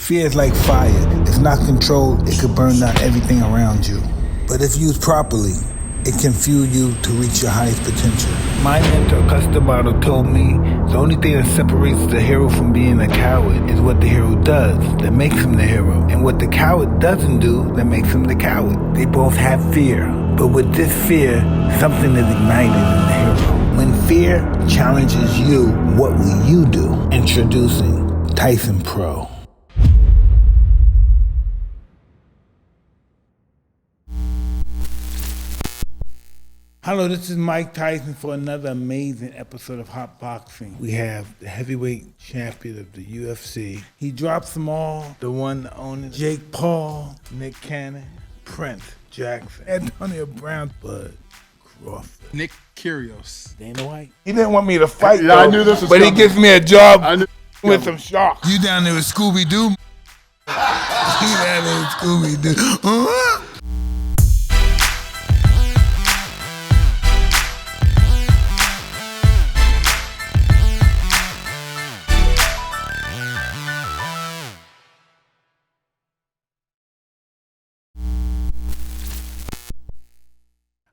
Fear is like fire. If not controlled, it could burn down everything around you. But if used properly, it can fuel you to reach your highest potential. My mentor, Customado, told me the only thing that separates the hero from being a coward is what the hero does that makes him the hero, and what the coward doesn't do that makes him the coward. They both have fear, but with this fear, something is ignited in the hero. When fear challenges you, what will you do? Introducing Tyson Pro. Hello, this is Mike Tyson for another amazing episode of HotBoxin. We have the heavyweight champion of the UFC. He drops them all. The one, the owner, Jake Paul, Nick Cannon, Prince Jackson, Antonio Brown, Bud Crawford, Nick Kyrgios, Dana White. He didn't want me to fight, though, I knew this was but coming. he gives me a job with some sharks. You down there with Scooby-Doo? You down there with Scooby-Doo?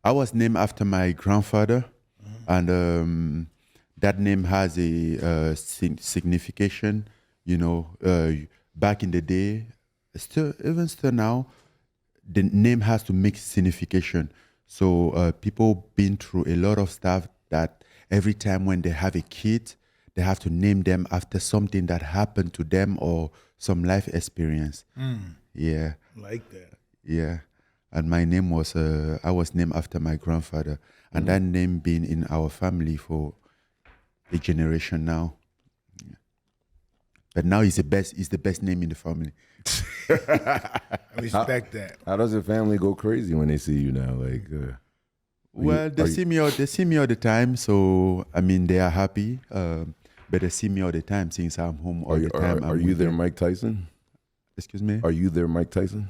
I was named after my grandfather, and that name has a signification. You know, back in the day, even still now, the name has to make signification. So people been through a lot of stuff that every time when they have a kid, they have to name them after something that happened to them or some life experience. Yeah. Like that. Yeah. And my name was, I was named after my grandfather. And that name been in our family for a generation now. Yeah. But now it's the best name in the family. I respect that. How does the family go crazy when they see you now? Like, well, they see me all the time. So, I mean, they are happy. But they see me all the time since I'm home all the time. Are you their Mike Tyson? Excuse me? Are you their Mike Tyson?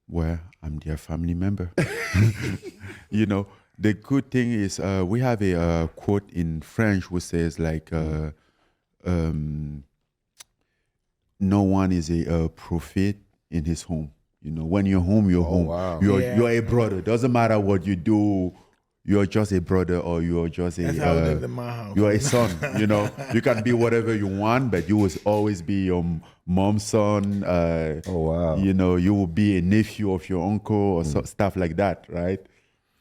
Well, I'm their family member. You know, the good thing is we have a quote in French which says like, no one is a prophet in his home. You know, when you're home, you're home. Wow. You're a brother. Doesn't matter what you do. You're just a brother, or you're just That's how it is in my house. you're a son. You know, you can be whatever you want, but you will always be your mom's son. Oh wow! You know, you will be a nephew of your uncle or stuff like that, right?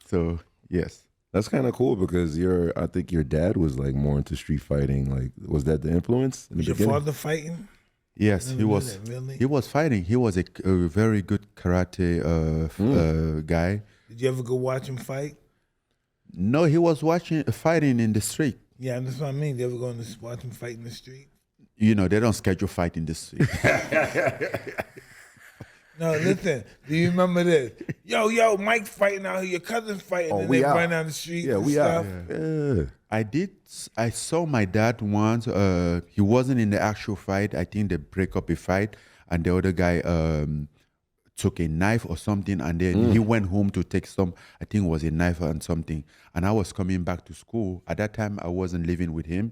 So yes, that's kind of cool because I think your dad was like more into street fighting. Like, was that the influence in the Was your beginning? father fighting? yes, he was. Really? He was fighting. He was a very good karate guy. Did you ever go watch him fight? No, he was fighting in the street. Yeah, that's what I mean. Did you ever go and watch him fight in the street? You know, they don't schedule fight in the street. No, listen. Do you remember this? Yo, Mike's fighting out here. Your cousin's fighting, and we they out. run down the street. Yeah, and we stuff. out. Yeah. I saw my dad once. He wasn't in the actual fight. I think they break up a fight, and the other guy took a knife or something, and then he went home to take some, I think it was a knife and something. And I was coming back to school. At that time, I wasn't living with him.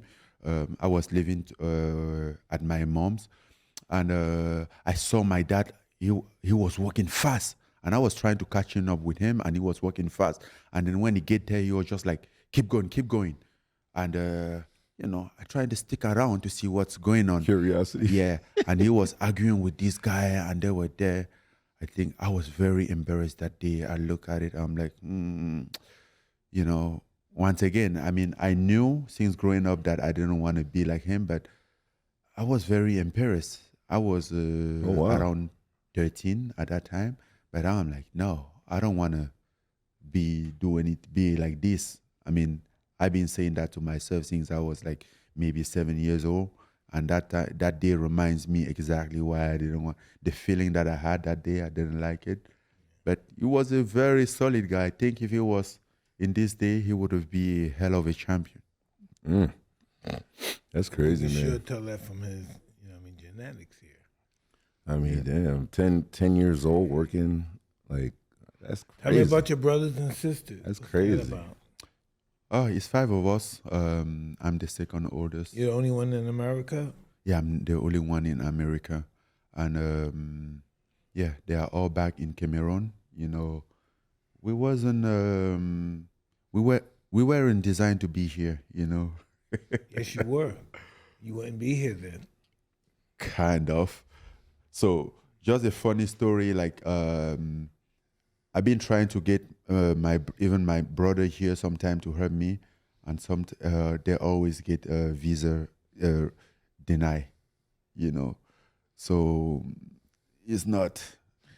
I was living at my mom's. And I saw my dad, he was walking fast. And I was trying to catch up with him, and he was walking fast. And then when he get there, he was just like, keep going. And, you know, I tried to stick around to see what's going on. Curiosity. Yeah. And he was arguing with this guy, and they were there. I think I was very embarrassed that day. I look at it, I'm like, you know, once again, I mean, I knew since growing up that I didn't want to be like him, but I was very embarrassed. I was around 13 at that time, but I'm like, no, I don't want to be like this. I mean, I've been saying that to myself since I was like maybe 7 years old. And that day reminds me exactly why I didn't want the feeling that I had that day. I didn't like it, but he was a very solid guy. I think if he was in this day, he would have been a hell of a champion. That's crazy, You man. should tell that from his, genetics here. I mean, damn, 10 years old working, like, that's crazy. Tell me about your brothers and sisters. That's What's crazy. that about? Oh, it's 5 of us. I'm the second oldest. You're the only one in America? Yeah, I'm the only one in America, and yeah, they are all back in Cameroon. You know, we wasn't we weren't designed to be here. You know, Yes, you were. You wouldn't be here then. kind of. So just a funny story. Like I've been trying to get even my brother here sometime to help me, and they always get a visa deny. You know, so it's not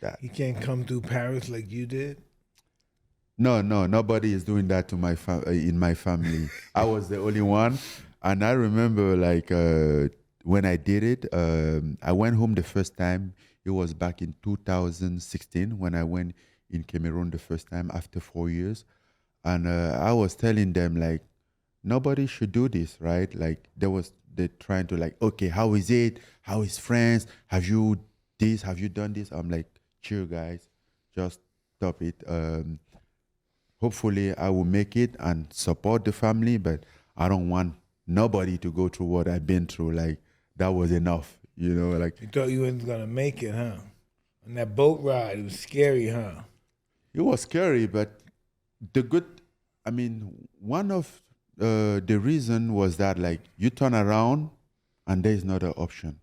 that. He can't come through Paris like you did. No, nobody is doing that to in my family. I was the only one, and I remember like when I did it, I went home the first time. It was back in 2016 when I went in Cameroon the first time after 4 years, and I was telling them like nobody should do this, right? Like they're trying to like, okay, how is it? How is France? Have you this? Have you done this? I'm like, chill, guys, just stop it. Hopefully I will make it and support the family, but I don't want nobody to go through what I've been through. Like that was enough, you know, like You thought you wasn't gonna make it, huh? On that boat ride, it was scary, huh? it was scary, but one of the reason was that like you turn around and there is not an option.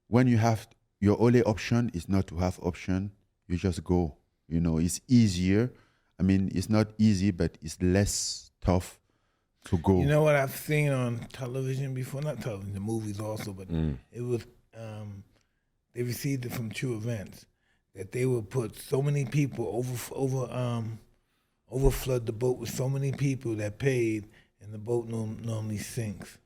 When you have your only option is not to have option, you just go. You know, it's easier. I mean, it's not easy, but it's less tough to go. You know what I've seen on television before? Not television, the movies also, but it was they received it from true events that they would put so many people overflood the boat with so many people that paid, and the boat normally sinks.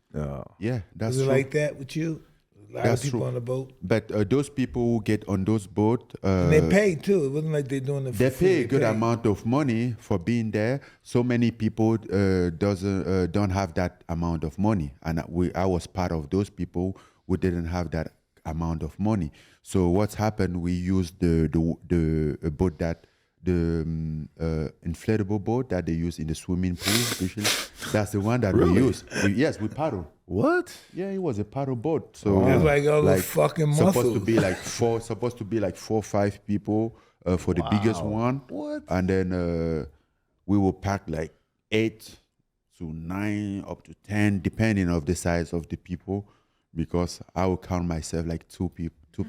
Yeah, that's Was it true. like that with you? A lot That's of people true. on the boat. But those people who get on those boats, And they paid too. It wasn't like they're doing it for they free. pay a good paid. amount of money for being there. So many people don't have that amount of money, and I was part of those people who didn't have that amount of money. So what's happened? We used the boat that the inflatable boat that they use in the swimming pool. Usually, that's the one that we use. Yes, we paddle. What? Yeah, it was a paddle boat. So That's like all the fucking supposed muscles. to be like four or five people for the biggest one. What? And then we will pack like 8 to 9 up to 10, depending of the size of the people, because I will count myself like two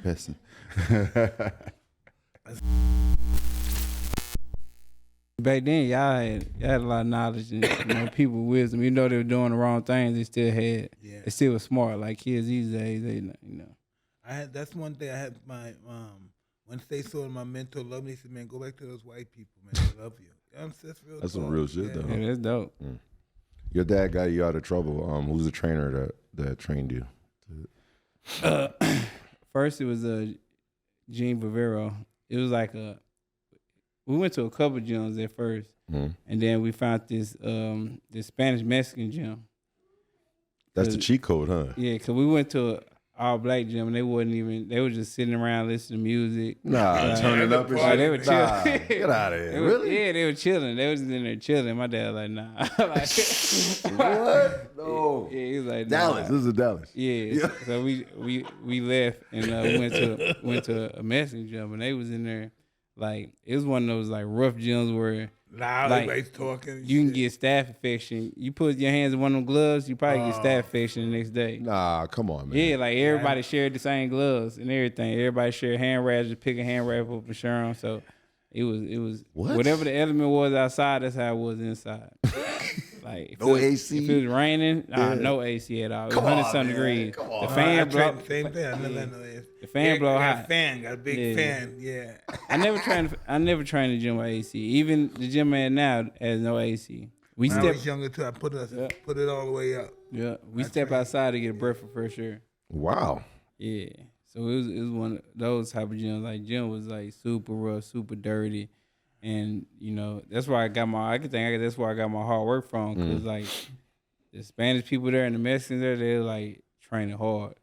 person. Back then, y'all had a lot of knowledge and people wisdom. You know they were doing the wrong things, they still had. Yeah. They still was smart. Like kids these days, That's one thing I had my once they saw my mentor love me, they said, man, go back to those white people, man. They love you. You know what I'm saying? That's some real shit, though. Yeah, that's dope. Your dad got you out of trouble. Who's the trainer that trained you? First, it was Gene Bavero. It was like we went to a couple gyms at first, and then we found this Spanish Mexican gym. That's the cheat code, huh? Yeah, because we went to an all-black gym, and they were just sitting around listening to music. Nah, turning up and Like, shit. they were Nah, chilling. get out of here. They were- Really? Yeah, they were chilling. They was in there chilling. My dad was like, nah. What? No. Yeah, he was like, nah. Dallas. This is Dallas. Yeah. So we left and we went to a Mexican gym, and they was in there like it was one of those like rough gyms where Loud, like, everybody's talking. and you can shit. get staph infection. You put your hands in one of them gloves, you probably get staph infection the next day. Nah, come on, man. Yeah, like everybody shared the same gloves and everything. Everybody shared hand wraps, just pick a hand wrap up and share them. So it was What? whatever the element was outside, that's how it was inside. Like No if AC? If it was raining, no AC at all. It was Come 100 on, something man. degrees. Come The on. I fan blow. tried the same thing. I never had no AC. The fan blow got hot. a fan, got a big Yeah. fan. Yeah. I never trained the gym with AC. Even the gym man now has no AC. We When I step was younger too, I put it all the way up. we step outside to get a breath of fresh air. Wow. Yeah. So it was one of those type of gyms. Like gym was like super rough, super dirty. And you know, that's where I got my that's where I got my hard work from. Cause like the Spanish people there and the Mexicans there, they're like training hard.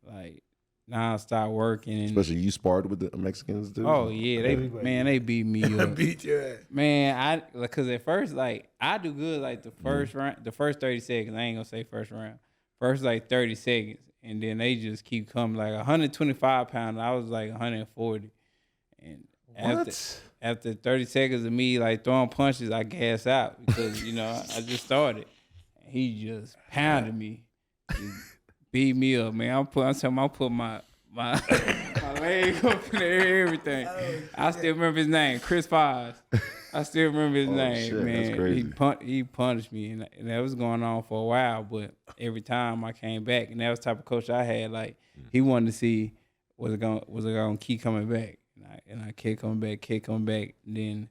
Like non-stop working. And, Especially you sparred with the Mexicans, too. oh yeah, they beat me up. Beat your ass. Man, cause at first like I do good like the first round, the first 30 seconds. I ain't gonna say first round. First like 30 seconds. and then they just keep coming. Like 125 pounds, I was like 140, and after 30 seconds of me like throwing punches, I gas out because I just started. And he just pounded me, just beat me up, man. I'm telling him I put my my leg up in the air, everything. I still remember his name, Chris Fives. I still remember his name, shit, man. that's crazy. He punished me, and that was going on for a while. But every time I came back, and that was the type of coach I had. Like he wanted to see was it gonna keep coming back, and I kept coming back, and then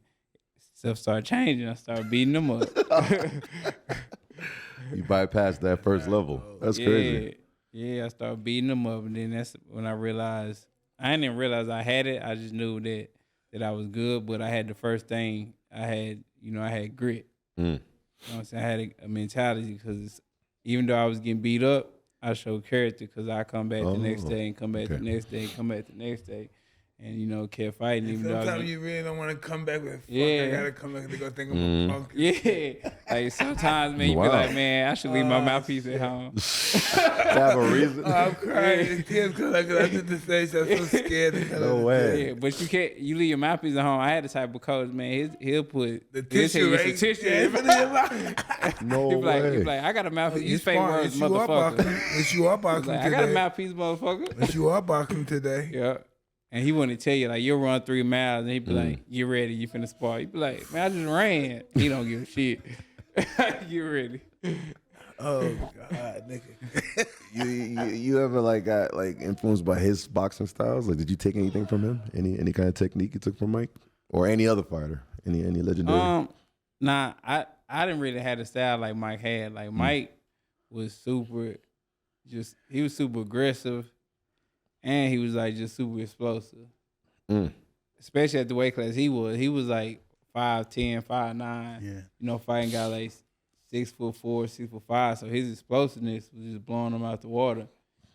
stuff started changing. I started beating them up. You bypassed that first level. That's crazy. Yeah, I started beating them up, and then that's when I realized I didn't even realize I had it. I just knew that I was good, but I had the first thing I had grit. You know what I'm saying? I had a mentality because even though I was getting beat up, I showed character because I come back the next day and come back the next day and come back the next day. And kept fighting. Even sometimes you really don't want to come back with, I gotta come back to go think I'm a punk. Yeah. Like sometimes, man, you be like, man, I should leave my mouthpiece at home. Have a reason. I'm crying. The kids because I did the stage. I'm so scared. No way. Yeah, but you leave your mouthpiece at home. I had the type of coach, man, he'll put The tissue, some right? tissue. No He way. be like, I got a mouthpiece. You You fake smart. words, It's you are motherfucker. boxing. It's you are He's boxing like, I today. got a mouthpiece, motherfucker. It's you are boxing today. Yeah. And he wouldn't tell you, like, you'll run 3 miles, and he'd be like, get ready, you finna spar. He'd be like, man, I just ran. He don't give a shit. Get ready. Oh, God, nigga. You ever like got like influenced by his boxing styles? Like, did you take anything from him? Any kind of technique you took from Mike or any other fighter? Any legendary? Nah, I didn't really have the style like Mike had. Like Mike was he was super aggressive, and he was like just super explosive. Especially at the weight class he was. He was like 5'10", 5'9". Yeah. Fighting guy like 6'4", 6'5". So his explosiveness was just blowing him out the water.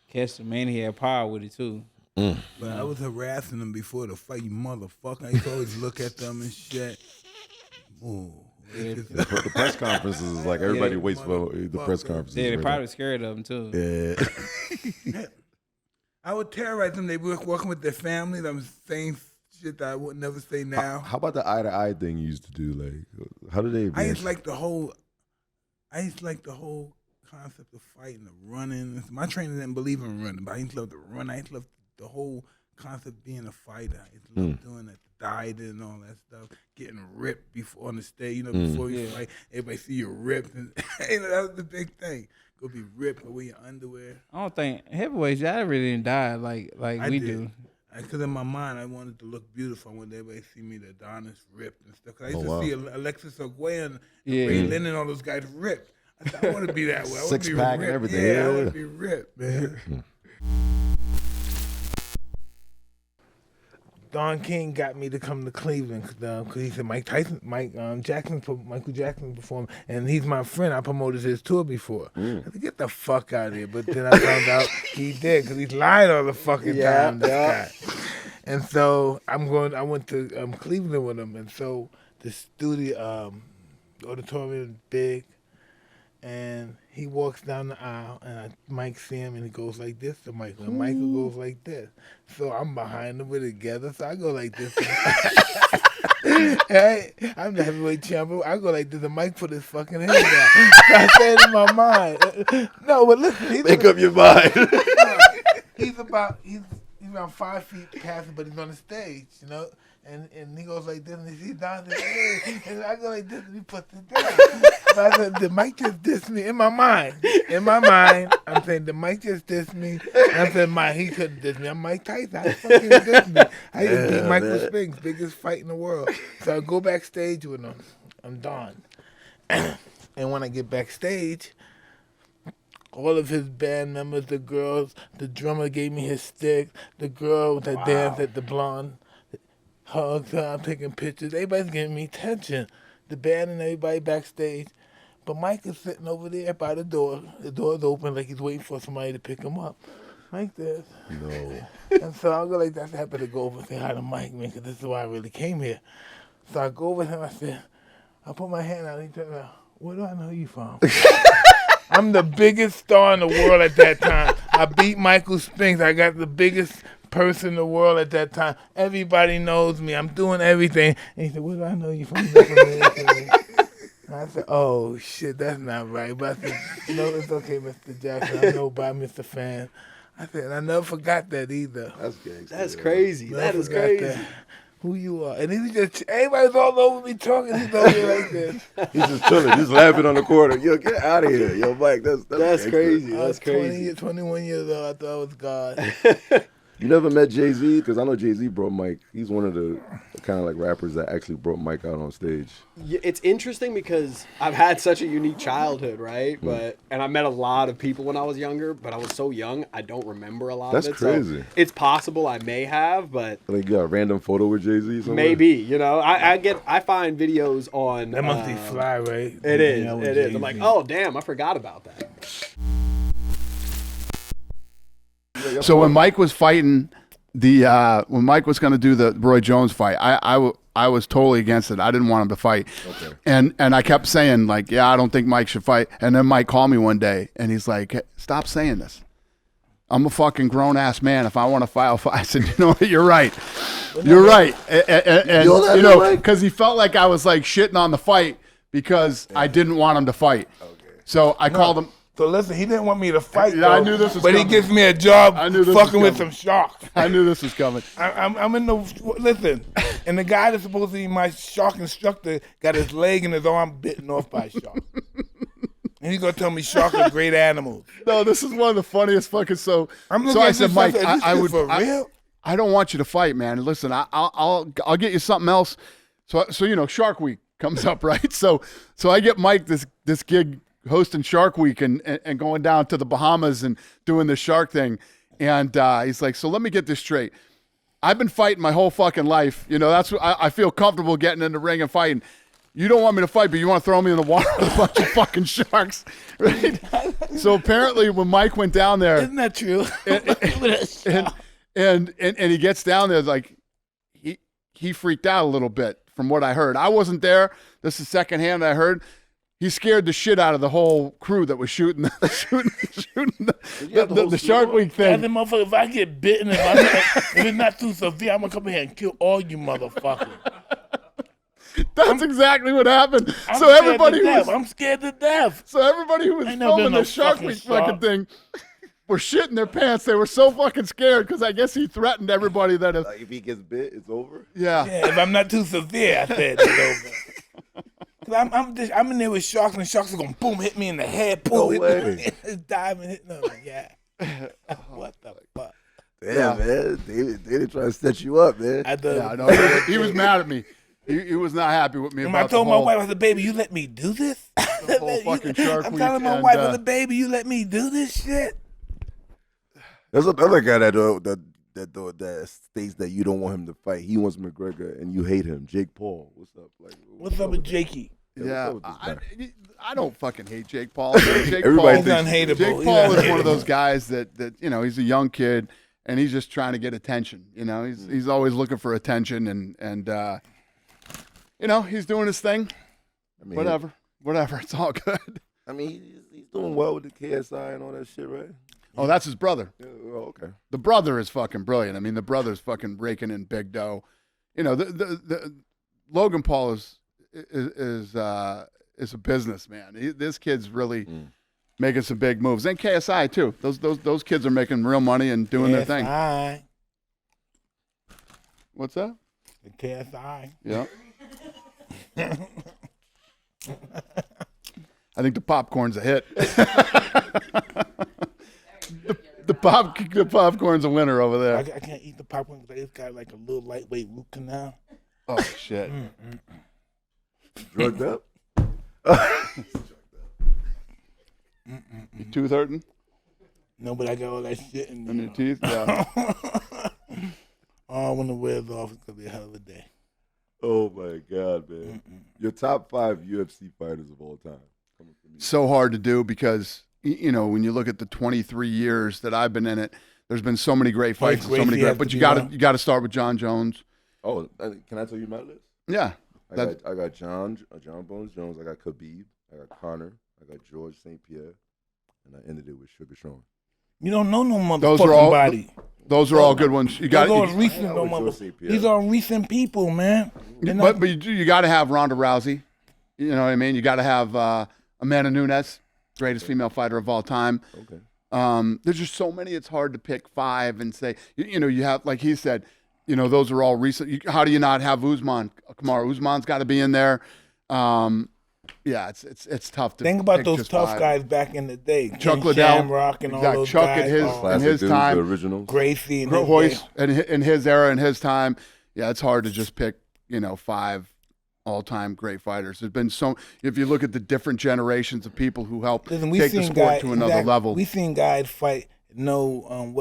Catch him, man. He had power with it too. But I was harassing them before the fight, you motherfucker. I used to always look at them and shit. Ooh. The press conferences is like everybody waits for the press conferences. Yeah, they right probably scared of him too. Yeah. I would terrorize them. They were working with their families. I'm saying shit that I would never say now. How about the eye-to-eye thing you used to do? Like, how did they? I used to like the whole concept of fighting, of running. My trainer didn't believe in running, but I used to love to run. I used to love the whole concept of being a fighter. I used to love doing that, dieting and all that stuff, getting ripped before on the stage. Before you fight, everybody see you ripped, and that was the big thing. Go be ripped, go wear your underwear. I don't think heavyweights, y'all really didn't die like we do. Because in my mind, I wanted to look beautiful. I wanted everybody to see me, the Adonis ripped and stuff. 'Cause I used to see Alexis Ogway and Ray Lynn and all those guys ripped. I said, I want to be that way. I want to be Six-pack ripped. and everything. Yeah, I want to be ripped, man. Don King got me to come to Cleveland because he said Michael Jackson performed, and he's my friend. I promoted his tour before. I said, get the fuck out of here. But then I found out he did because he's lied all the fucking time, this guy. And so I went to Cleveland with him, and so the studio, auditorium is big, and he walks down the aisle, and Mike see him, and he goes like this to Michael, and Michael goes like this. So I'm behind them, we're together, so I go like this. Hey, I'm the heavyweight champion. I go like this, and Mike put his fucking head down. So I said in my mind, no, but listen. Make up your mind. He's about 5 feet past it, but he's on the stage, And he goes like this, and he's down there, and I go like this, and he puts it down. So I said, did Mike just diss me? In my mind, I'm saying, did Mike just diss me? And I said, he couldn't diss me. I'm Mike Tyson. How the fuck he diss me? I just beat Michael Spinks, biggest fight in the world. So I go backstage with him. I'm done. And when I get backstage, all of his band members, the girls, the drummer gave me his stick, the girl that danced at the blonde, hugs her, I'm taking pictures. Everybody's giving me attention. The band and everybody backstage. But Mike is sitting over there by the door. The door's open like he's waiting for somebody to pick him up. Mike this. No. And so I'll go like that. I happen to go over and say hi to Mike, man, because this is why I really came here. So I go over him. I said, I put my hand out. He turned around. Where do I know you from? I'm the biggest star in the world at that time. I beat Michael Spinks. I got the biggest purse in the world at that time. Everybody knows me. I'm doing everything. And he said, "Where do I know you from?" And I said, "Oh shit, that's not right." But I said, "No, it's okay, Mr. Jackson. I know by Mr. Fan." I said, and I never forgot that either. That's gangster. That's crazy. That Never is forgot crazy. that. Who you are? And he was just everybody's all over me talking. He's over here like this. He's just chilling, just laughing on the corner. Yo, get out of here. Yo, Mike, that's gangster. crazy. I was That's crazy. 21 years old. I thought I was God. You never met Jay-Z? Because I know Jay-Z brought Mike. He's one of the kind of like rappers that actually brought Mike out on stage. Yeah, it's interesting because I've had such a unique childhood, right? And I met a lot of people when I was younger, but I was so young, I don't remember a lot That's of it. crazy. So it's possible I may have, but Like you got a random photo with Jay-Z somewhere? maybe, you know. I find videos on That must be fly, right? It is. You know, with It is. I'm like, Jay-Z. oh damn, I forgot about that. So when Mike was fighting when Mike was going to do the Roy Jones fight, I was totally against it. I didn't want him to fight. Okay. And I kept saying like, yeah, I don't think Mike should fight. And then Mike called me one day and he's like, hey, stop saying this. I'm a fucking grown ass man. If I want to fight, I'll fight. I said, you know what? You're right. You're right. And you know, because he felt like I was like shitting on the fight because I didn't want him to fight. Okay. So I called him. So listen, he didn't want me to fight. Yeah, though, I knew this was but coming. he gives me a job I knew this fucking was with some coming. sharks. I knew this was coming. I'm in the listen, and the guy that's supposed to be my shark instructor got his leg and his arm bitten off by a shark. And he's gonna tell me sharks are great animals. No, this is one of the funniest fucking. So looking I at said, this, Mike, I said, I "This would. shit for real?" I don't want you to fight, man. Listen, I'll get you something else. So you know, Shark Week comes up, right? So I get Mike this gig hosting Shark Week and going down to the Bahamas and doing the shark thing. And he's like, so let me get this straight. I've been fighting my whole fucking life. You know, that's what I feel comfortable getting in the ring and fighting. You don't want me to fight, but you want to throw me in the water with a bunch of fucking sharks, right? So apparently when Mike went down there, Isn't that true? and he gets down there, like he freaked out a little bit from what I heard. I wasn't there. This is secondhand. I heard he scared the shit out of the whole crew that was shooting the Shark Week thing. That motherfucker, if I get bitten, if it's not too severe, I'm gonna come here and kill all you motherfuckers. That's exactly what happened. I'm So scared everybody to who death. was I'm scared to death. so everybody who was Ain't never been filming no the Shark fucking Week shark. fucking thing were shitting their pants. They were so fucking scared because I guess he threatened everybody that if Like if he gets bit, it's over? yeah. Yeah, if I'm not too severe, I said it's over. Cause I'm in there with sharks, and sharks are gonna boom hit me in the head, boom, No hit way. me, it's diving, hit me. I'm like, yeah. What the fuck? Damn, man. They trying to set you up, man. I thought, Yeah, I know. He was mad at me. He was not happy with me And about I told the my whole, wife, I said, baby, you let me do this? the whole fucking Shark I'm Week. telling my and, wife, I said, baby, you let me do this shit? There's another guy that states that you don't want him to fight. He wants McGregor and you hate him. Jake Paul. What's up? Like, What's up with Jakey? yeah, what's up with this I don't fucking hate Jake Paul. Jake Everybody Paul, He's thinks- unhateable. Jake He's Paul is one unhateable. of those guys that you know, he's a young kid and he's just trying to get attention. You know, he's always looking for attention and you know, he's doing his thing. I mean, Whatever, it's all good. I mean, he's doing well with the KSI and all that shit, right? Oh, that's his brother. Yeah, oh, okay. The brother is fucking brilliant. I mean, the brother's fucking raking in big dough. You know, the Logan Paul is a businessman. This kid's really making some big moves, and KSI too. Those kids are making real money and doing their thing. KSI. What's that? The KSI. Yeah. I think the popcorn's a hit. the popcorn's a winner over there. I can't eat the popcorn because it's got like a little lightweight root canal. Oh shit. Drugged up? Your tooth hurting No, but I got all that shit in in there. your teeth? Yeah. Oh, when the wears off, it's gonna be a hell of a day. Oh, my God, man. Your top 5 UFC fighters of all time. Coming from you. So hard to do because you know, when you look at the 23 years that I've been in it, there's been so many great fights and so many Gracie great. has But to you be got to one. you got to start with John Jones. Oh, can I tell you my list? Yeah. I got John Bones Jones. I got Khabib. I got Connor. I got George St. Pierre. And I ended it with Sugar Sean. You don't know no motherfucking Those are all body. Those are all good ones. You got Those are recent, no with your motherfucker. CPS. These are recent people, man. but you got to have Ronda Rousey. You know what I mean? You got to have Amanda Nunes, greatest female fighter of all time. Okay. There's just so many. It's hard to pick 5 and say. You know, you have, like he said, you know, those are all recent. How do you not have Usman? Kamaru Usman's got to be in there. Yeah, it's tough to think about pick those just tough 5. guys back in the day. Chuck Ken Liddell, Shamrock and all exactly. those Chuck guys. in his Oh, in Classic his dudes, time. the originals. Gracie and his Hoist day. in his era, in his time. Yeah, it's hard to just pick, you know, 5 all-time great fighters. There's been so. If you look at the different generations of people who helped Listen, take the sport to another level. We seen guys fight no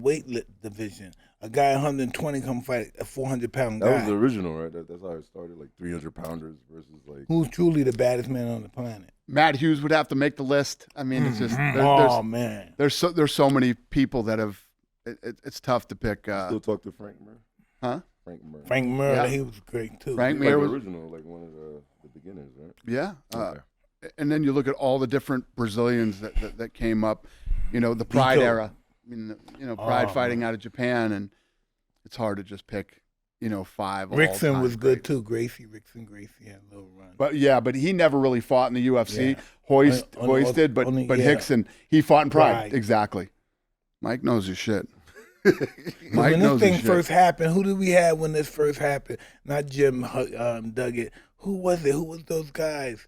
weight division. A guy 120 come fight a 400-pound guy. That was the original, right? That's how it started, like 300-pounders versus like. Who's truly the baddest man on the planet? Matt Hughes would have to make the list. I mean, it's just Man. there's so many people that have. It's tough to pick. Still talk to Frank Mir. Huh? Frank Mir. Frank Mir, Yeah. he was great too. Frank Like Mir the was. original, like one of the beginners, right? Yeah. Okay. And then you look at all the different Brazilians that came up. You know, the Pride Vito. era. I mean, you know, Pride fighting out of Japan, and it's hard to just pick, you know, 5. Rickson all-time was good greats. too. Gracie had a little run. But he never really fought in the UFC. Yeah. Hoist did, but only- but yeah. Hickson, he fought in Pride. Pride. Exactly. Mike knows his shit. When this knows his thing shit. first happened, who did we have when this first happened? Not Jim Duggett. Who was it? Who was those guys?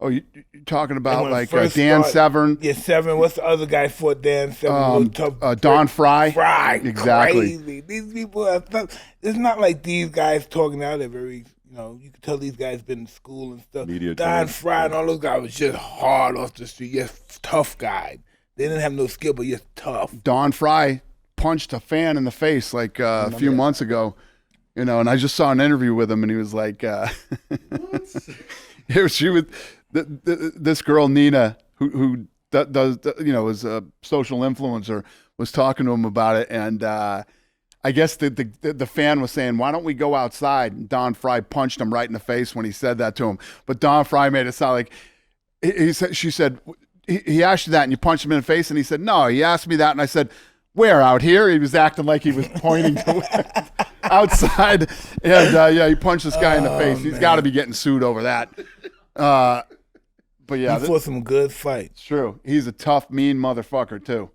Oh, you're talking And about when it like first Dan started- Severn, Yeah, Severn. What's the other guy fought Dan Severn? Don Fry. Fry. Exactly. Crazy. These people are tough. It's not like these guys talking out. They're very, you know, you can tell these guys been in school and stuff. Media Don trained. Fry and all those guys was just hard off the street. Yes, tough guy. They didn't have no skill, but just tough. Don Fry punched a fan in the face like a few months ago, you know, and I just saw an interview with him, and he was like, she was this girl Nina who does you know, is a social influencer, was talking to him about it, and I guess the fan was saying, why don't we go outside? And Don Fry punched him right in the face when he said that to him, but Don Fry made it sound like she said. He asked you that and you punched him in the face, and he said, no, he asked me that, and I said, where, out here? He was acting like he was pointing to outside, and yeah, he punched this guy in the face. He's got to be getting sued over that. But yeah, He fought some good fights. it's true. He's a tough, mean motherfucker too.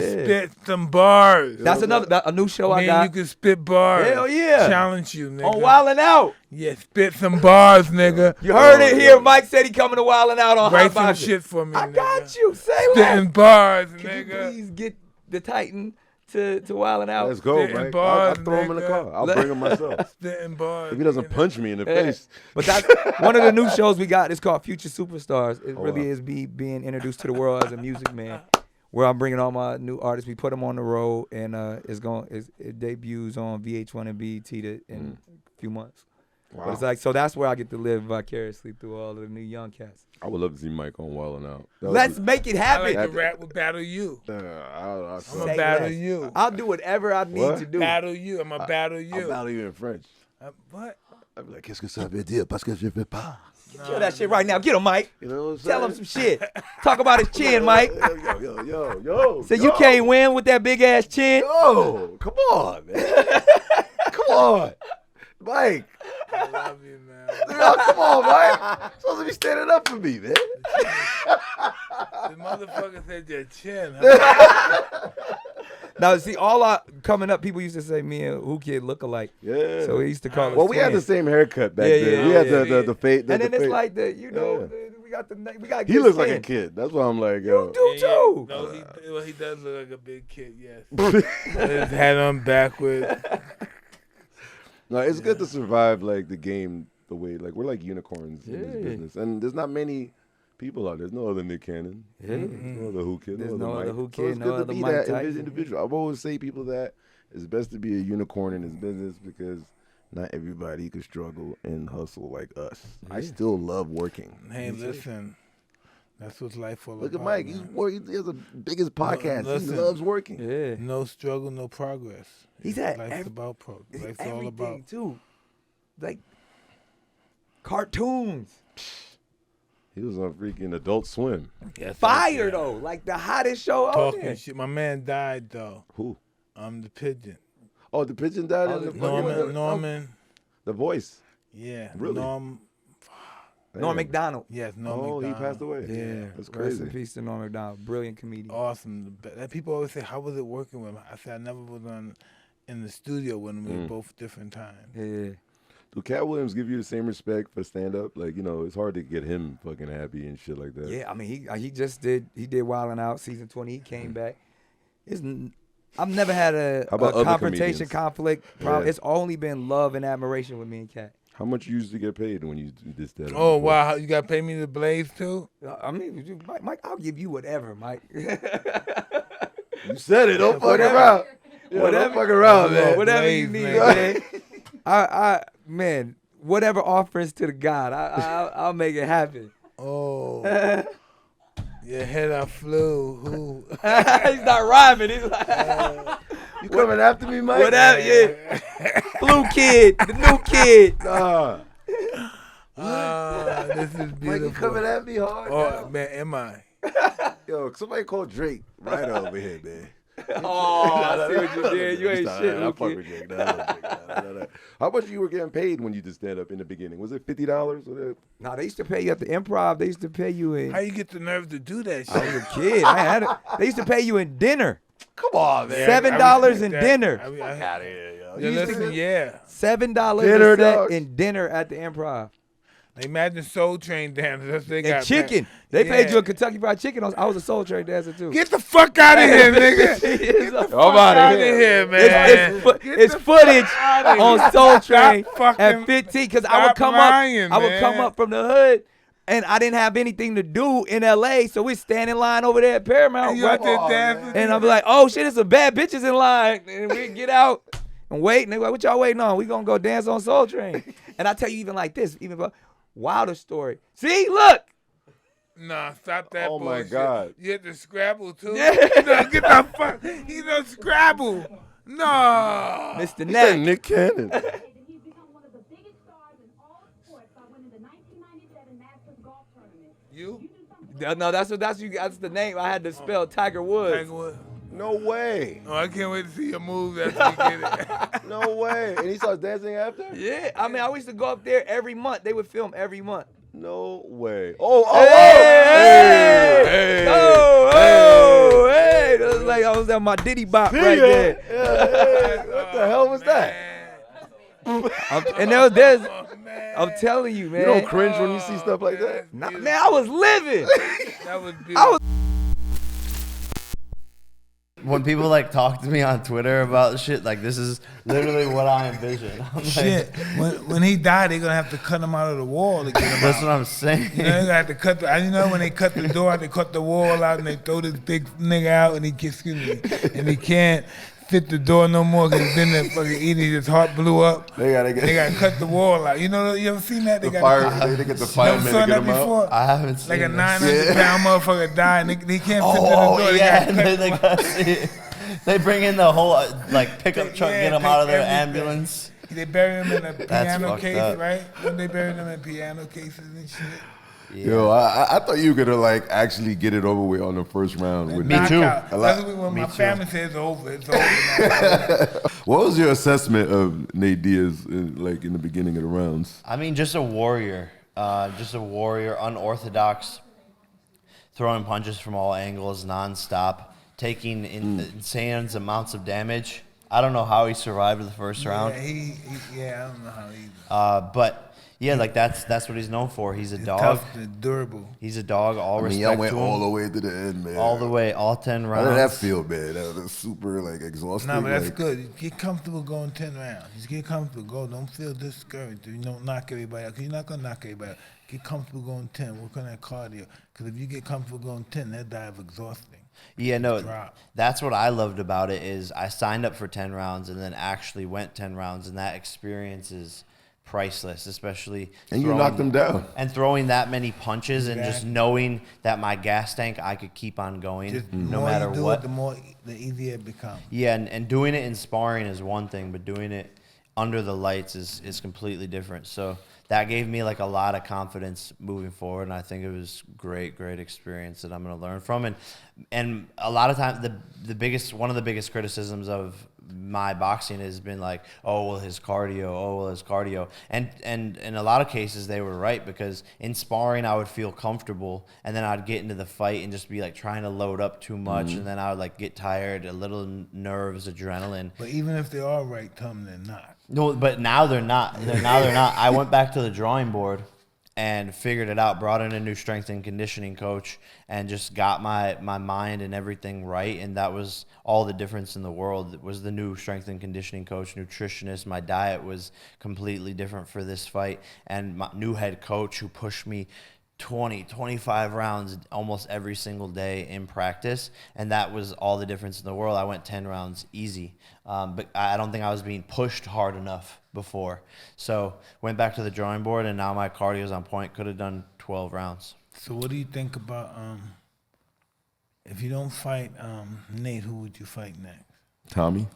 Spit some bars. That's a new show I Man, got. you can spit bars. Hell yeah. Challenge you, nigga. On Wildin' Out. Yeah, spit some bars, nigga. You heard it here. Mike said he coming to Wildin' Out on Write some HotBoxin. shit for me, I nigga. got you. Say Spitting what? bars, Can you nigga. please get the Titan to Wildin' Out? Let's go, Spitting Mike. I'll bars, throw him in the nigga. car. I'll bring him myself. Spitting bars. If he doesn't nigga. punch me in the Yeah. face. But that's one of the new shows we got. It's called Future Superstars. It really wow. is me being introduced to the world as a music man, where I'm bringing all my new artists. We put them on the road, and it debuts on VH1 and BET in a few months. Wow. But it's like, so that's where I get to live vicariously through all of the new young cats. I would love to see Mike on Wild and Out. That was Let's the- make it I happen. like to rap with Battle You. I'll I'm Say going to battle less. you. I'll do whatever I need What? to do. Battle you. I'm going to battle you. I'll battle you in French. What? I'll be like, qu'est-ce que ça veut dire? Parce que je veux pas. Kill that shit right now. Get him, Mike. You know what I'm Tell him saying? some shit. Talk about his chin, Mike. Yo. So you can't win with that big ass chin. Yo, come on, man. Come on. Mike. I love you, man. Yo, come on, Mike. You're supposed to be standing up for me, man. The motherfucker said your chin, huh? Now, see, coming up, people used to say me and Who Kid look alike. Yeah. So we used to call us Well, we had the twins. same haircut back Yeah, then. yeah, We had yeah. the fade. And then it's fade. like we got. He good looks like a skin. kid. That's why I'm like, yo. You do too. No, he does look like a big kid, yes. His hat on backwards. No, it's good to survive like the game the way like we're like unicorns in this Yeah. business, and there's not many people out there. There's no other Nick Cannon, Yeah. no other Who Kid, There's no no other other Mike. Who So Kid, it's no good to other be Mike that Tyson. individual. I've always say people that it's best to be a unicorn in this business because not everybody could struggle and hustle like us. I still love working. Hey, listen. That's what life all Look about. at Mike. man. He has the biggest podcast. He listen. loves working. Yeah. No struggle, no progress. He's at Life's about progress. It's Life's all everything about. too. Like cartoons. He was on freaking Adult Swim. Yes, Fire though, like the hottest show on Talking there. shit. My man died though. Who? The pigeon. Oh, the pigeon died in the Norman. The voice. Yeah. Really? Norm McDonald. Yes, Norm Oh, he McDonald. passed away. Yeah, That's Rest crazy. in peace to Norm McDonald, brilliant comedian. Awesome. People always say, "How was it working with him?" I said, "I never was in the studio with him. We were both different times." Yeah. Do Cat Williams give you the same respect for stand up? Like, you know, it's hard to get him fucking happy and shit like that. Yeah, I mean, he just did Wildin' Out season 20. He came back. I've never had a How about other confrontation, comedians? conflict problem. Yeah. It's only been love and admiration with me and Cat. How much you usually get paid when you do this? That? Oh wow, you got to pay me the blaze too? I mean, Mike, I'll give you whatever, Mike. You said it. Don't fuck around. Yeah, don't fuck around, man. Whatever you need, man. Man, whatever offers to the God, I'll make it happen. Oh. Your head I flew. Who? He's not rhyming. He's like, You coming after me, Mike? whatever, yeah. Blue kid, the new kid. Nah. This is beautiful. Mike, you coming at me hard? Oh man, am I? Yo, somebody call Drake right over here, man. Oh, I see what you did. You ain't shit, I Blue fuck kid. with Drake. No. How much you were getting paid when you did stand up in the beginning? Was it $50? No, they used to pay you at the Improv. They used to pay you in. How you get the nerve to do that shit? I was a kid. I had it. They used to pay you in dinner. Come on, man. $7 in dinner. Fuck out of here, yo. Yeah, listen, yeah. $7 Dinner, a set dog. in dinner at the Improv. Imagine Soul Train dancers. That's what they And got. chicken. They paid you a Kentucky Fried Chicken. I was a Soul Train dancer too. Get the fuck out of here, nigga. Get the Fuck out of here, man. It's footage on Soul Train fucking- at 15 because I would stop come lying, up. I would come man. up from the hood. And I didn't have anything to do in LA, so we stand in line over there at Paramount. You out there dancing? And I'll be like, oh shit, there's some bad bitches in line. And we get out and wait. And they like, what y'all waiting on? We gonna go dance on Soul Train. And I tell you even like this, even about wilder story. See, look. Nah, stop that Oh, my bullshit. God. You had to Scrabble too? Yeah. No, get the fuck. He don't Scrabble. No. Mr. He said Neck. Nick Cannon. He's become one of the biggest stars in all sports by winning the 1997 Masters Golf Tournament. You? No, that's the name. I had to spell Tiger Woods. Tiger Woods. No way. Oh, I can't wait to see your moves after you get it. No way. And he starts dancing after? Yeah, I mean, I used to go up there every month. They would film every month. No way. Oh, Hey! hey. Hey! That was like I was at my Diddy bop right there. Yeah. What the hell was that? And there's I'm telling you, man. You don't cringe when you see stuff like that? Nah, man, I was living. That was I beautiful. was When people like talk to me on Twitter about shit, like this is literally what I envision. I'm like, Shit. When he died, they're gonna have to cut him out of the wall to get him that's out. what I'm saying. You know, they have to cut you know when they cut the door out, they cut the wall out and they throw this big nigga out and he he can't fit the door no more because he's been there fucking eating, his heart blew up. They gotta get They gotta cut the wall out. You know, you ever seen that? They the gotta fire. They get the You fireman never to saw get that him out. before? I haven't seen Like a this. 900-pound motherfucker died and they can't fit through the Oh door. They yeah, gotta cut they gotta see it. They bring in the whole like pickup truck, Yeah, get him out of their take everything. ambulance. They bury him in a piano fucked case, up. right? When they bury them in piano cases and shit. Yo, I thought you were gonna like actually get it over with on the first round. With Me too. Knockout. A lot- That's when Me my too. family says it's over. It's over now. What was your assessment of Nate Diaz in the beginning of the rounds? I mean, just a warrior, unorthodox, throwing punches from all angles, nonstop, taking insane amounts of damage. I don't know how he survived the first round, Yeah, I don't know how he. but yeah, like that's what he's known for. He's a He's dog. tough and durable. He's a dog. All I mean, respect y'all went to him. all the way to the end, man. All the way, all 10 How rounds. did that feel, man? That was super like exhausting. No, but that's like, good. Get comfortable going 10 rounds. Just get comfortable. Go. Don't feel discouraged. You don't knock everybody out. Because you're not going to knock everybody out. Get comfortable going 10. Work on that cardio. Because if you get comfortable going 10, that dive exhausting. Yeah, no, Drop. that's what I loved about it is I signed up for 10 rounds and then actually went 10 rounds, and that experience is priceless, especially and you knocked him down. and throwing that many punches and just knowing that my gas tank I could keep on going Just no more matter you do what. it, the easier it becomes. Yeah, and doing it in sparring is one thing, but doing it under the lights is completely different. So that gave me like a lot of confidence moving forward, and I think it was great experience that I'm going to learn from. And a lot of times one of the biggest criticisms of my boxing has been like, oh well, his cardio. And in a lot of cases they were right, because in sparring I would feel comfortable, and then I'd get into the fight and just be like trying to load up too much, and then I would like get tired, a little nerves, adrenaline. But even if they are right, tell them they're not. No, but now they're not. They're not. I went back to the drawing board and figured it out, brought in a new strength and conditioning coach, and just got my mind and everything right. And that was all the difference in the world. It was the new strength and conditioning coach, nutritionist. My diet was completely different for this fight. And my new head coach, who pushed me 25 rounds almost every single day in practice, and that was all the difference in the world. I went 10 rounds easy, but I don't think I was being pushed hard enough before. So went back to the drawing board, and now my cardio's on point. Could have done 12 rounds. So what do you think about if you don't fight Nate, who would you fight next? Tommy?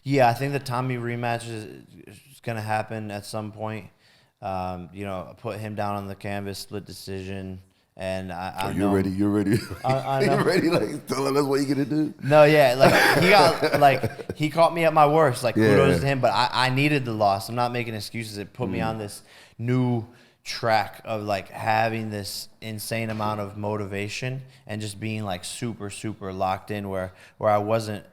Yeah, I think the Tommy rematch is going to happen at some point. Put him down on the canvas, split decision, and I know. You're ready. I know. You're ready, like telling us what you're gonna do. No, yeah, he caught me at my worst. Like kudos to him, but I needed the loss. I'm not making excuses. It put me on this new track of like having this insane amount of motivation and just being like super locked in, where I wasn't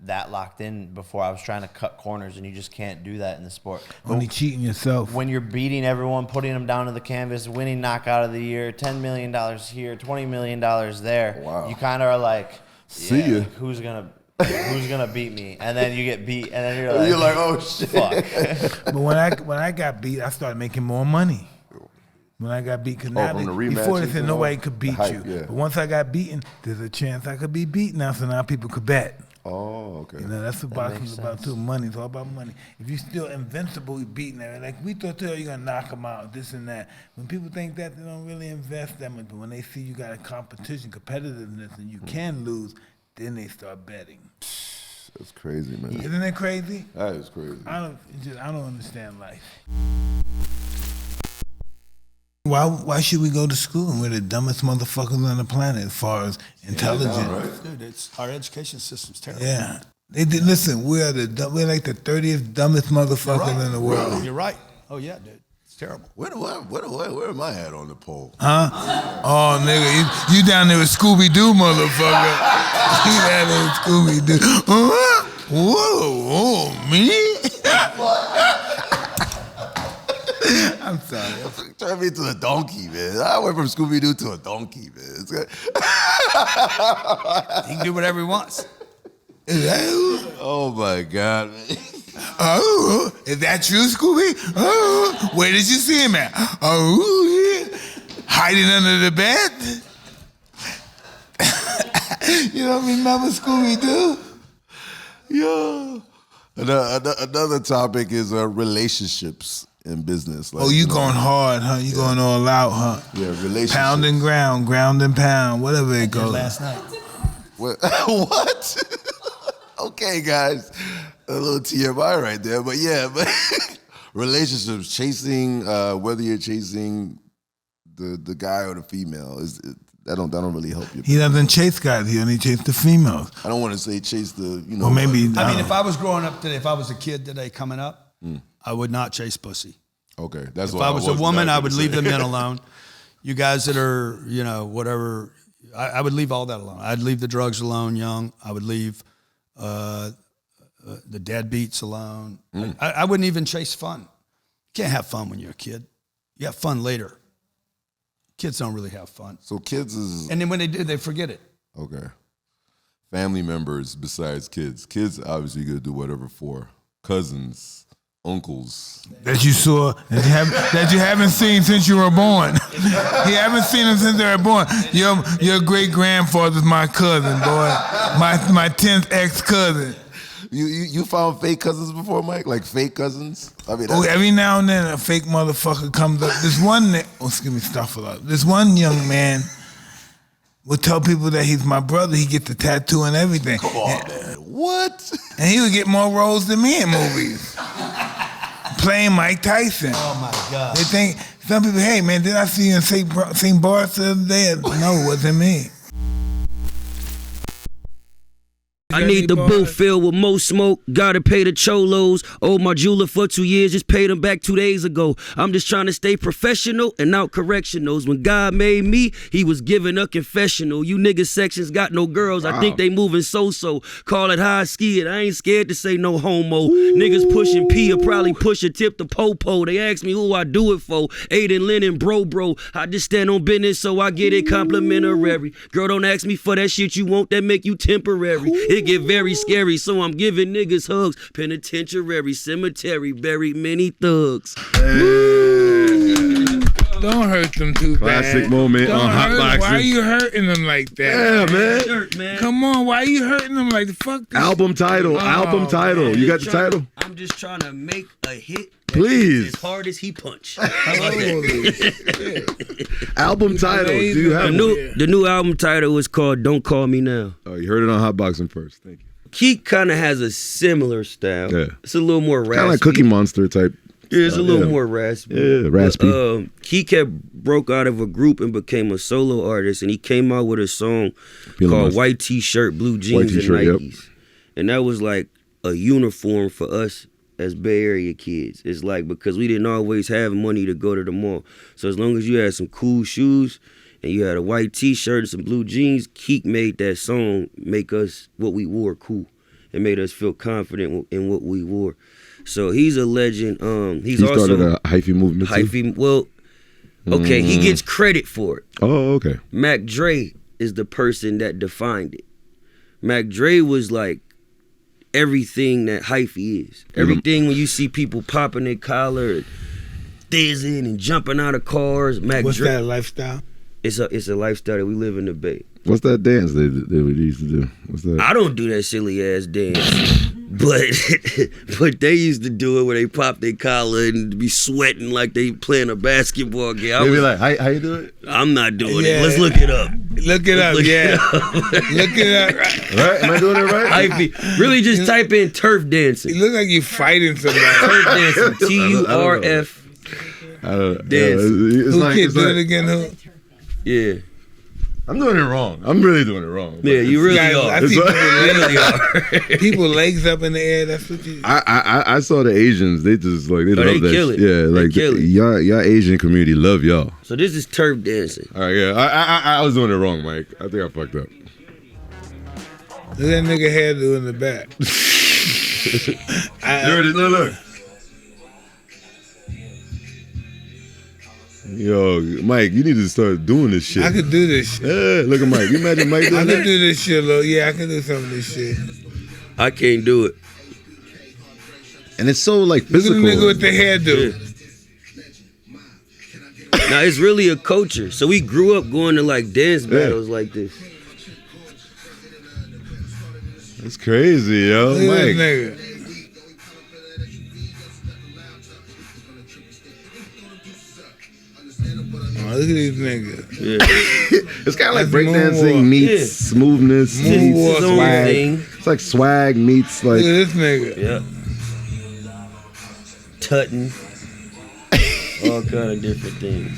that locked in before. I was trying to cut corners, and you just can't do that in the sport. Only cheating yourself. When you're beating everyone, putting them down to the canvas, winning knockout of the year, $10 million here, $20 million there, you kind of are like, see ya. Like, who's gonna beat me? And then you get beat, and then you're like oh shit. Fuck. But when I got beat, I started making more money. When I got beat, because before they said nobody could beat you. Yeah. But once I got beaten, there's a chance I could be beat now, so now people could bet. Oh, okay. That's what boxing's about too. Money, it's all about money. If you're still invincible, you're beating it. Like we thought, you're gonna knock them out, this and that. When people think that, they don't really invest that much. But when they see you got a competition, competitiveness, and you can lose, then they start betting. That's crazy, man. Isn't it crazy? That is crazy. I don't understand life. Why should we go to school and we're the dumbest motherfuckers on the planet as far as intelligence? Dude, our education system's terrible. Yeah. Listen, we're like the 30th dumbest motherfuckers in the world. You're right. Oh yeah, dude. It's terrible. Where am I at on the pole? Huh? Oh, nigga, you down there with Scooby-Doo, motherfucker. You down there with Scooby-Doo. Whoa, me? I'm sorry. Turn me into a donkey, man. I went from Scooby-Doo to a donkey, man. It's good. He can do whatever he wants. Oh, my God, man. Oh, is that you, Scooby? Oh, where did you see him at? Oh, yeah. Hiding under the bed? You don't remember Scooby-Doo? Yeah. Another topic is relationships in business. Like, You going hard, huh? You going all out, huh? Yeah, relationships. Pound and ground and pound, whatever it goes. Last night. What? Okay, guys. A little TMI right there, but yeah, relationships, chasing, whether you're chasing the guy or the female, that don't really help you. He doesn't chase guys, he only chases the females. I don't want to say chase the, Or maybe, I mean, if I was growing up today, if I was a kid today coming up, I would not chase pussy. Okay, that's if what I was a woman, I would leave the men alone. You guys that are, whatever, I would leave all that alone. I'd leave the drugs alone young. I would leave the deadbeats alone. I wouldn't even chase fun. You can't have fun when you're a kid. You have fun later. Kids don't really have fun. So kids is... And then when they do, they forget it. Okay. Family members besides kids. Kids obviously going to do whatever for. Cousins, uncles. That you saw, that you haven't seen since you were born. You haven't seen them since they were born. Your great-grandfather's my cousin, boy. My 10th ex-cousin. You found fake cousins before, Mike? Like fake cousins? I mean, every now and then a fake motherfucker comes up. This one young man would tell people that he's my brother. He gets the tattoo and everything. Come on, man. What? And he would get more roles than me in movies. playing Mike Tyson. Oh my God. They think, some people, hey man, did I see you in St. Bart's the other day? No, it wasn't me. I need the booth filled with more smoke. Gotta pay the cholos. Owed my jeweler for 2 years, just paid him back 2 days ago. I'm just trying to stay professional and out correctionals. When God made me, he was giving a confessional. You niggas sections got no girls. I think they moving so-so. Call it high ski it. I ain't scared to say no homo. Niggas pushing P or probably push a tip to Popo. They ask me who I do it for. Aiden, Lennon, bro. I just stand on business so I get it complimentary. Girl, don't ask me for that shit you want that make you temporary. It get very scary, so I'm giving niggas hugs. Penitentiary, cemetery, buried many thugs. Don't hurt them too bad. Classic moment Don't on hurt them. HotBoxin. Why are you hurting them like that? Yeah, man. Dirt, man. Come on, why are you hurting them like the fuck? This? Album title. Album title. man. You got the title? I'm just trying to make a hit. Please. As hard as he punched. How about that? Album title. Do you have The new album title is called Don't Call Me Now. Oh, you heard it on HotBoxin first. Thank you. Keek kind of has a similar style. Yeah. It's a little more raspy. Kind of like Cookie Monster type. Yeah, it's a little more raspy. Yeah, raspy. Keek had broke out of a group and became a solo artist, and he came out with a song called White T-Shirt, Blue Jeans, and Nikes. Yep. And that was like a uniform for us as Bay Area kids. It's like, because we didn't always have money to go to the mall. So as long as you had some cool shoes and you had a white T-shirt and some blue jeans, Keek made that song make us what we wore cool. It made us feel confident in what we wore. So he's a legend. He started a hyphy movement too? He gets credit for it. Oh, okay. Mac Dre is the person that defined it. Mac Dre was like everything that hyphy is. Everything when you see people popping their collar and thizzing and jumping out of cars. What's that lifestyle? It's a lifestyle that we live in the Bay. What's that dance they used to do? What's that? I don't do that silly ass dance. But they used to do it where they pop their collar and be sweating like they playing a basketball game. They be like, how you do it? I'm not doing it. Let's look it up. Look it up, Look it up. Right? Am I doing it right? Really just type in turf dancing. You look like you're fighting somebody. Turf dancing. T-U-R-F. Dancing. Who can't do it again? Who? Yeah. I'm doing it wrong. I'm really doing it wrong. Yeah, you really are. I see people legs up in the air. That's what you. I saw the Asians. They just like they love that. Kill it. Yeah, like y'all Asian community love y'all. So this is turf dancing. All right, yeah. I was doing it wrong, Mike. I think I fucked up. Look at that nigga hairdo in the back. There it is. Look. Yo, Mike, you need to start doing this shit. I could do this shit. Yeah, look at Mike. You imagine Mike doing I that? could do this shit, Lil. Yeah, I can do some of this shit. I can't do it. And it's so like physical. Look at the nigga with the hairdo. Yeah. Now it's really a culture. So we grew up going to like dance battles like this. That's crazy, yo. Look Mike. at this nigga. Oh, look at these niggas. Yeah. It's kind of like breakdancing meets smoothness, meets swag. It's like swag meets like. Look at this nigga. Yeah. Tutting. All kind of different things.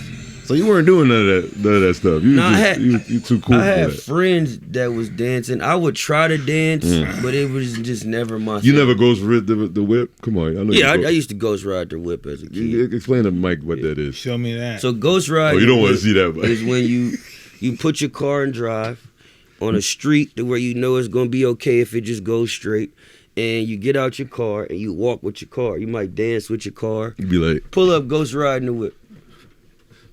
So you weren't doing none of that stuff. You too cool. I had friends that was dancing. I would try to dance, but it was just never my thing. You never ghost ride the whip? Come on. I know I used to ghost ride the whip as a kid. Explain to Mike what that is. Show me that. So ghost ride. Oh, you don't want to see that, Mike. Is when you put your car in drive on a street to where you know it's gonna be okay if it just goes straight. And you get out your car and you walk with your car. You might dance with your car. You be like, pull up, ghost riding the whip.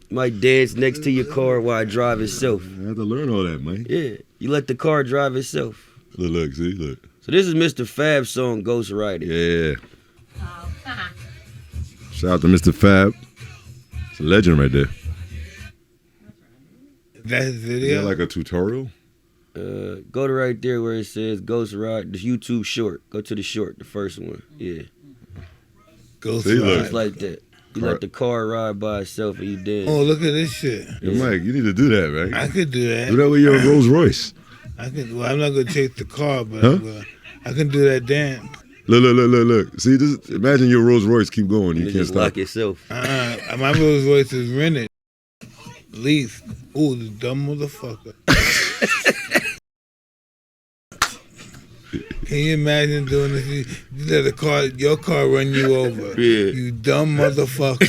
You might dance next to your car while it drive itself. I have to learn all that, Mike. Yeah, you let the car drive itself. Look, see, look. So this is Mr. Fab's song, Ghost Riding. Yeah. Shout out to Mr. Fab. It's a legend right there. That's his video? Is that like a tutorial? Go to right there where it says Ghost Ride, the YouTube short. Go to the short, the first one. Yeah. Ghost Ride. It's like that. You let the car ride by itself and you dance. Oh, look at this shit. Yeah, Mike, you need to do that, man. I could do that. Do that with your Rolls Royce. Well, I'm not gonna chase the car, but I can do that dance. Look. See, this, imagine your Rolls Royce keep going. You You can't just stop. lock yourself. My Rolls Royce is rented. Lease. Ooh, the dumb motherfucker. Can you imagine doing this? You let your car run you over. Yeah. You dumb motherfucker.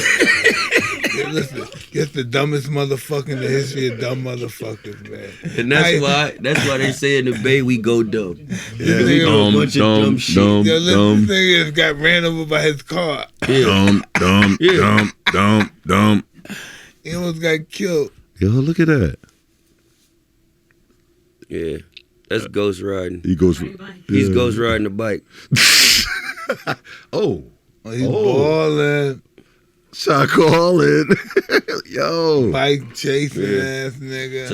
Yeah, listen, it's the dumbest motherfucker in the history of dumb motherfuckers, man. And that's why they say in the Bay we go dumb. Yeah. We do a bunch of dumb shit. Yo, listen, this nigga got ran over by his car. Dumb. He almost got killed. Yo, look at that. Yeah. That's ghost riding. He goes. He's ghost riding the bike. Oh, He's balling. shot calling. Yo. Bike chasing ass nigga. So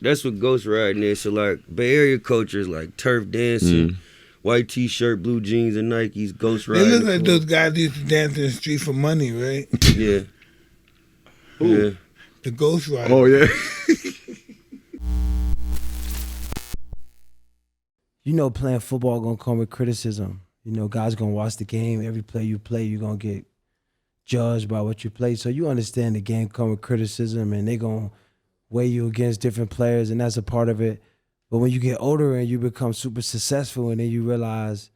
that's what ghost riding is. So like Bay Area culture is like turf dancing, white t-shirt, blue jeans, and Nikes. Ghost They riding. look like those guys that used to dance in the street for money, right? Yeah. Who? Yeah. The ghost rider. Oh yeah. You know, playing football gonna come with criticism. You know, guys gonna watch the game. Every play you play, you're gonna get judged by what you play. So you understand the game come with criticism, and they gonna weigh you against different players, and that's a part of it. But when you get older and you become super successful, and then you realize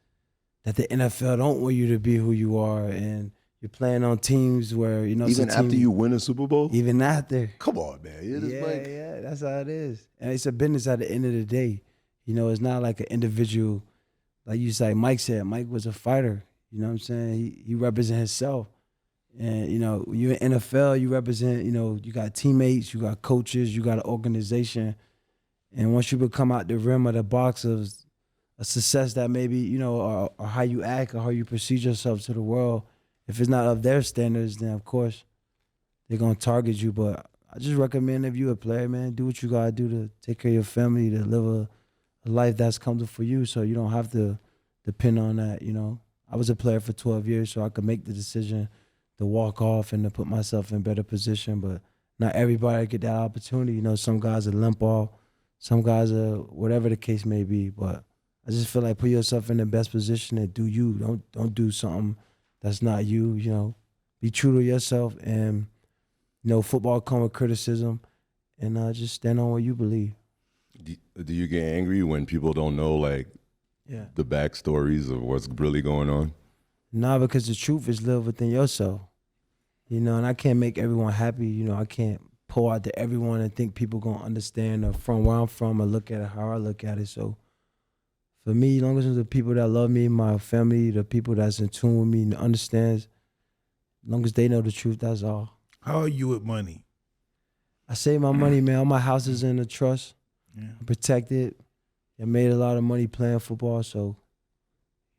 that the NFL don't want you to be who you are, and you're playing on teams where, you know, Even after you win a Super Bowl? even after. Come on, man. It is like, Yeah, that's how it is. And it's a business at the end of the day. You know, it's not like an individual, like you say, Mike said. Mike was a fighter. You know what I'm saying? He represents himself. And, you know, you're in NFL, you represent, you know, you got teammates, you got coaches, you got an organization. And once you become out the rim of the box of a success that maybe, you know, or how you act or how you perceive yourself to the world, if it's not of their standards, then of course they're going to target you. But I just recommend, if you're a player, man, do what you got to do to take care of your family, to live a life that's comfortable for you, so you don't have to depend on that. You know, I was a player for 12 years, so I could make the decision to walk off and to put myself in a better position. But not everybody get that opportunity. You know, some guys are limp off, some guys are whatever the case may be. But I just feel like put yourself in the best position and do you. Don't do something that's not you. You know, be true to yourself. And you know, football come with criticism, and just stand on what you believe. do you get angry when people don't know like the backstories of what's really going on? Nah, because the truth is lived within yourself. You know, and I can't make everyone happy. You know, I can't pour out to everyone and think people gonna understand or from where I'm from or look at it how I look at it. So for me, as long as the people that love me, my family, the people that's in tune with me and understands, as long as they know the truth, that's all. How are you with money? I save my money, man. All my house is in a trust. I protect it. I made a lot of money playing football, so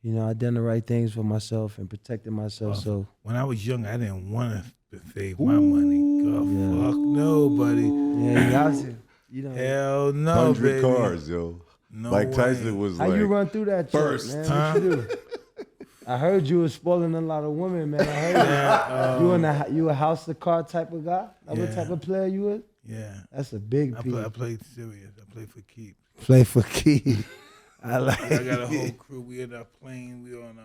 you know, I done the right things for myself and protected myself. So when I was young, I didn't want to save my money. God, fuck no, buddy. Yeah, you got to. You know, hell no, 100 baby. cars, yo. No Mike way. Tyson was how like, you run through that first, truck, man? What you do? I heard you was spoiling a lot of women, man. I heard you a house to car type of guy. That what type of player you was? Yeah, that's a big piece. I played serious. I played for keeps. Play for keeps. I like. I got a whole crew. We in our plane. We on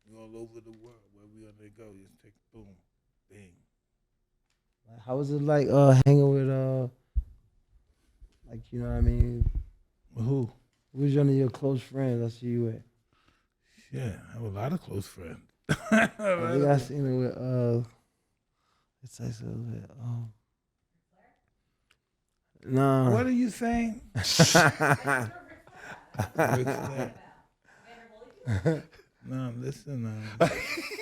we all over the world. Where we on they go, just take boom, bang. How was it like hanging with like, you know what I mean? Who? Who's one of your close friends? I see you with. Yeah, I have a lot of close friends. I think I seen it with it's like a little bit. No. What are you saying? No, listen.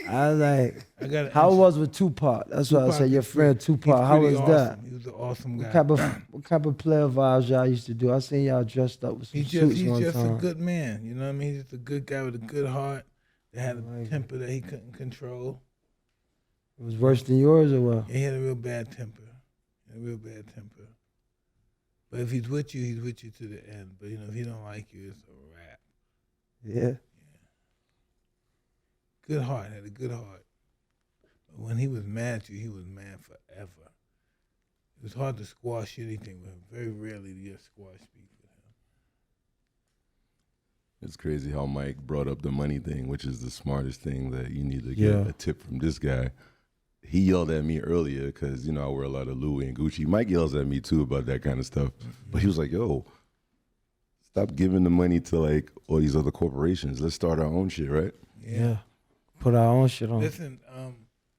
I was like, I got how it was with Tupac? That's what I said. Your friend Tupac. How was awesome. that? He was an awesome guy. What type of player vibes y'all used to do? I seen y'all dressed up with some suits He's one just time. a good man. You know what I mean? He's just a good guy with a good heart. That had a temper that he couldn't control. It was worse than yours or what? Yeah, he had a real bad temper. But if he's with you to the end. But you know, if he don't like you, it's a wrap. Yeah. Good heart, had a good heart. But when he was mad at you, he was mad forever. It was hard to squash anything with him. Very rarely do you squash beef with It's crazy how Mike brought up the money thing, which is the smartest thing that you need to get a tip from this guy. He yelled at me earlier because, I wear a lot of Louis and Gucci. Mike yells at me too about that kind of stuff. But he was like, yo, stop giving the money to like all these other corporations. Let's start our own shit, right? Yeah. Put our own shit on. Listen,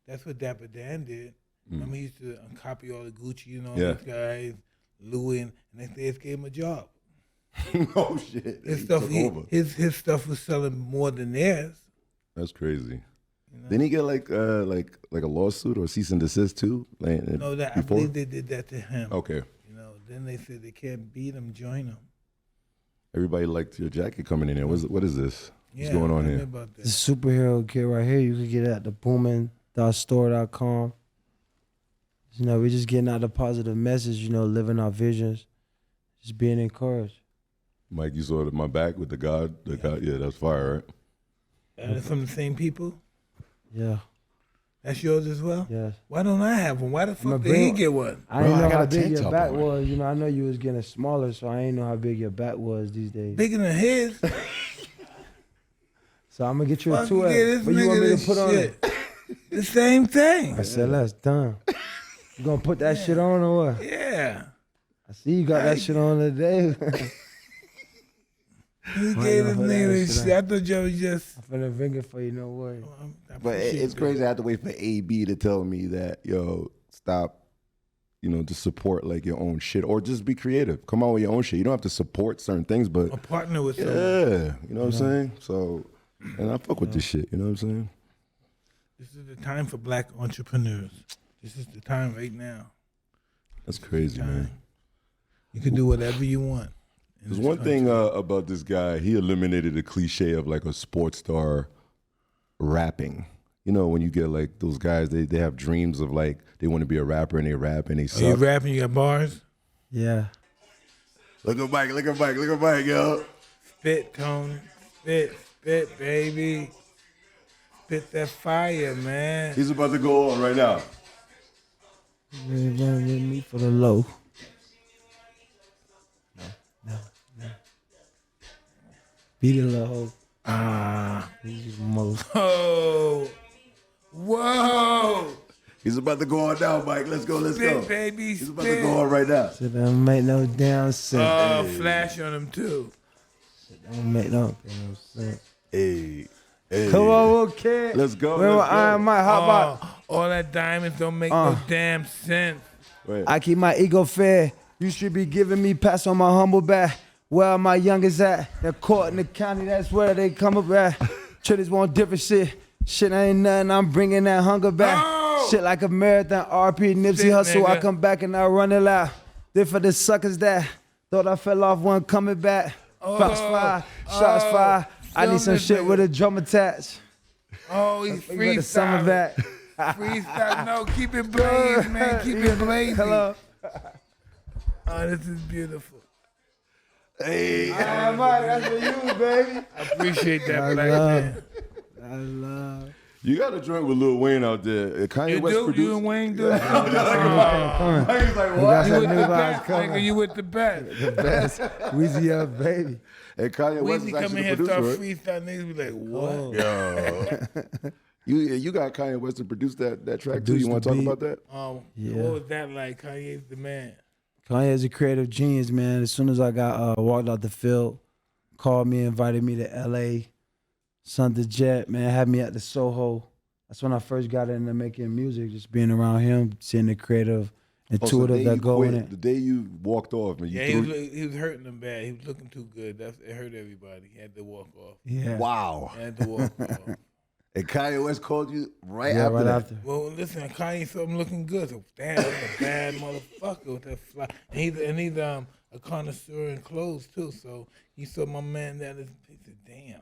that's what Dapper Dan did. Remember, he used to copy all the Gucci and all Yeah. these guys, Louis, and next day gave him a job. Oh shit! His He stuff, took over. his stuff was selling more than theirs. That's crazy. Didn't he get like a lawsuit or cease and desist too? No, I believe they did that to him. Okay. Then they said they can't beat him, join him. Everybody liked your jacket coming in here. What is this? Yeah, What's going on I here? heard about that. The superhero kit right here, you can get it at thebooming.store.com. We're just getting out the positive message, living our visions, just being encouraged. Mike, you saw my back with the God? Yeah, that's fire, right? Are they from the same people? Yeah. That's yours as well? Yes. Why don't I have one? Why the fuck did he get one? I didn't know how big your back was. I know you was getting smaller, so I didn't know how big your back was these days. Bigger than his? So I'm gonna get you a Fuck, 2X. this What you want me nigga to put on shit. it? The same thing. I said that's done. You gonna put that shit on or what? Yeah. I see you got that shit on today. He gave this nigga this shit. I thought you was just. I'm finna ring it for you, no worry. But it's crazy. I have to wait for AB to tell me that, yo, stop, to support like your own shit or just be creative. Come out with your own shit. You don't have to support certain things, but A partner with someone. yeah, you know what I'm saying? So, and I fuck with this shit. You know what I'm saying? This is the time for black entrepreneurs. This is the time right now. That's crazy, man. You can do whatever you want. There's one thing about this guy. He eliminated the cliche of like a sports star rapping. When you get like those guys, they have dreams of like they want to be a rapper and they rap and they suck. You rapping? You got bars? Yeah. Look at Mike, yo. Spit, Tony. Spit, baby. Spit that fire, man. He's about to go on right now. You run with me for the low. No. Beat it, little hoe. Oh. Whoa. He's about to go on now, Mike. Let's go. Spit, baby. He's about to go on right now. So don't make no damn sense. Oh, flash on him too. Don't make no damn sense. Hey. Come on, kid. Let's go. Remember Iron Mike, hot box. All that diamonds don't make no damn sense. I keep my ego fair. You should be giving me pats on my humble back. Where are my youngest at? They're caught in the county, that's where they come up at. Traders want different shit. Shit ain't nothing, I'm bringing that hunger back. Shit like a marathon, RP, Nipsey Hustle. I come back and I run it out. Then for the suckers that thought I fell off, one coming back. Fox fire, shots fire. I need some shit with a drum attached. Oh, he's With the summer freestyling. back. Freestyle. No, keep it blaze, man. Keep it blazing. Hello. Oh, this is beautiful. Hey. Iron Mike, that's for you, baby. I appreciate that, I black love. man. I love. You got a joint with Lil Wayne out there. Kanye You West do? produced. You and Wayne do? Mike's like, You what? got You that with new the vibes best, coming. nigga. You with the best. The best. Weezy up, baby. And Kanye West Weezy is come actually in here the start producer, right? freestyle, niggas be like, what? Yo. You got Kanye West to produce that track too. Produce You want the to talk beat. about that? Yeah. What was that like? Kanye's the man. Kanye is a creative genius, man. As soon as I got walked out the field, called me, invited me to LA, sent the jet, man, had me at the Soho. That's when I first got into making music, just being around him, seeing the creative, intuitive that go in it. The day you walked off and you Yeah, threw he was hurting him bad. He was looking too good. It hurt everybody. He had to walk off. Yeah. Wow. He had to walk off. And Kanye West called you right Yeah, after right that. after. Well, listen, Kanye saw him looking good. So, damn, that's a bad motherfucker with that fly. And he's a connoisseur in clothes, too. So he saw my man that is, he said, damn.